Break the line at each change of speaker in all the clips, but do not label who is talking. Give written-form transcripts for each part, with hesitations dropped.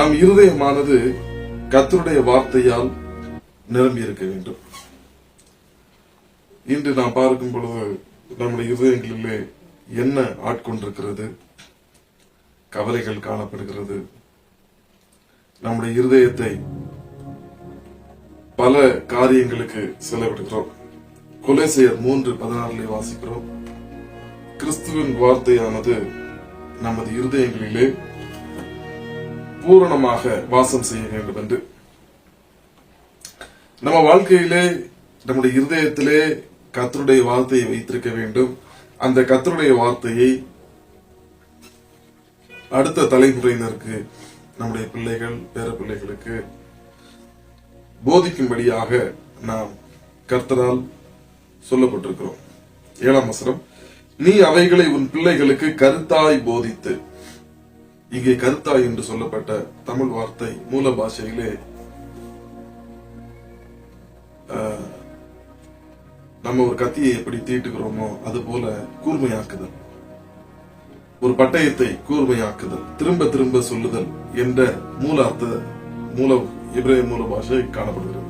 நம் இருதயமானது கர்த்தருடைய வார்த்தையால் நிரம்பி இருக்க வேண்டும். இன்று நாம் பார்க்கும் பொழுது நம்முடைய இருதயங்களிலே என்ன ஆட்கொண்டிருக்கிறது? கவலைகள் காணப்படுகிறது. நம்முடைய இருதயத்தை பல காரியங்களுக்கு செலவிடுகிறோம். கொலோசியர் 3:16 வாசிக்கிறோம். கிறிஸ்துவின் வார்த்தையானது நமது இருதயங்களிலே பூரணமாக வாசம் செய்ய வேண்டும் என்று. நம்ம வாழ்க்கையிலே நம்முடைய இருதயத்திலே கர்த்தருடைய வார்த்தையை வைத்திருக்க வேண்டும். அந்த கர்த்தருடைய வார்த்தையை அடுத்த தலைமுறையினருக்கு, நம்முடைய பிள்ளைகள், பேர பிள்ளைகளுக்கு போதிக்கும்படியாக நாம் கர்த்தரால் சொல்லப்பட்டிருக்கிறோம். 7ஆம் வசனம், நீ அவைகளை உன் பிள்ளைகளுக்கு கருத்தாய் போதித்து. இங்கே கருத்தாய் என்று சொல்லப்பட்ட தமிழ் வார்த்தை மூல பாஷையிலே நம்ம ஒரு கத்தியை எப்படி தீட்டுகிறோமோ அது போல கூர்மையாக்குதல், ஒரு பட்டயத்தை கூர்மையாக்குதல், திரும்ப திரும்ப சொல்லுதல் என்ற மூல எபிரேய மூல பாஷை காணப்படுகிறது.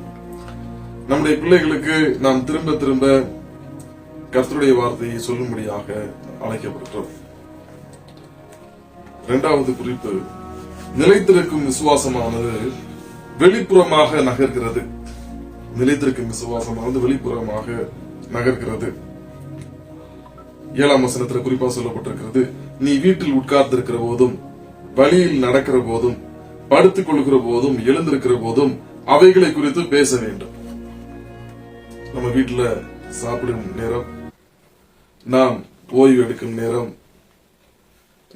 நம்முடைய பிள்ளைகளுக்கு நாம் திரும்ப திரும்ப கர்த்தருடைய வார்த்தையை சொல்லும்படியாக அழைக்கப்படுகிறோம். 2வது குறிப்பு, நிலைத்திருக்கும் விசுவாசமானது வெளிப்புறமாக நகர்கிறது. நிலைத்திருக்கும் விசுவாசமானது வெளிப்புறமாக நகர்கிறது. 7ஆம் வசனத்தில் குறிப்பா சொல்லப்பட்டிருக்கிறது, நீ வீட்டில் உட்கார்ந்திருக்கிற போதும், வழியில் நடக்கிற போதும், படுத்துக் கொள்கிற போதும், எழுந்திருக்கிற போதும் அவைகளை குறித்து பேச வேண்டும். நம்ம வீட்டுல சாப்பிடும் நேரம், நாம் ஓய்வு எடுக்கும் நேரம்,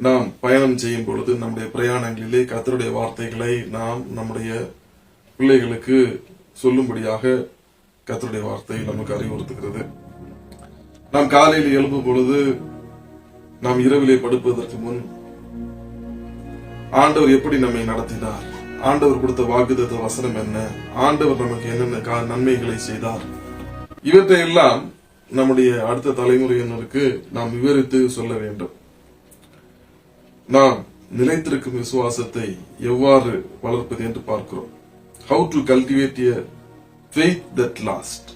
நாம் பயணம் செய்யும் பொழுது, நம்முடைய பிரயாணங்களிலே கர்த்தருடைய வார்த்தைகளை நாம் நம்முடைய பிள்ளைகளுக்கு சொல்லும்படியாக கர்த்தருடைய வார்த்தை நமக்கு அறிவுறுத்துகிறது. நாம் காலையில் எழும்பும் பொழுது, நாம் இரவிலே படுப்பதற்கு முன் ஆண்டவர் எப்படி நம்மை நடத்தினார், ஆண்டவர் கொடுத்த வாக்குத்தத்த வசனம் என்ன, ஆண்டவர் நமக்கு என்னென்ன நன்மைகளை செய்தார், இவற்றையெல்லாம் நம்முடைய அடுத்த தலைமுறையினருக்கு நாம் விவரித்து சொல்ல வேண்டும். நாம் நிலைத்திருக்கும் விசுவாசத்தை எவ்வாறு வளர்ப்பது என்று பார்க்கிறோம். How to cultivate a faith that lasts.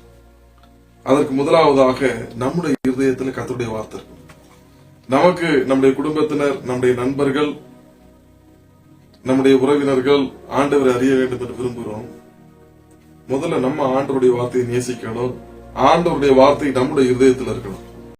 அதற்கு முதலாவதாக நம்முடைய இருதயத்தில் கர்த்தருடைய வார்த்தை இருக்கும். நமக்கு நம்முடைய குடும்பத்தினர், நம்முடைய நண்பர்கள், நம்முடைய உறவினர்கள் ஆண்டவரை அறிய வேண்டும் என்று விரும்புகிறோம். முதல்ல நம்ம ஆண்டவருடைய வார்த்தையை நேசிக்கணும். ஆண்டவருடைய வார்த்தை நம்முடைய இருதயத்தில் இருக்கணும்.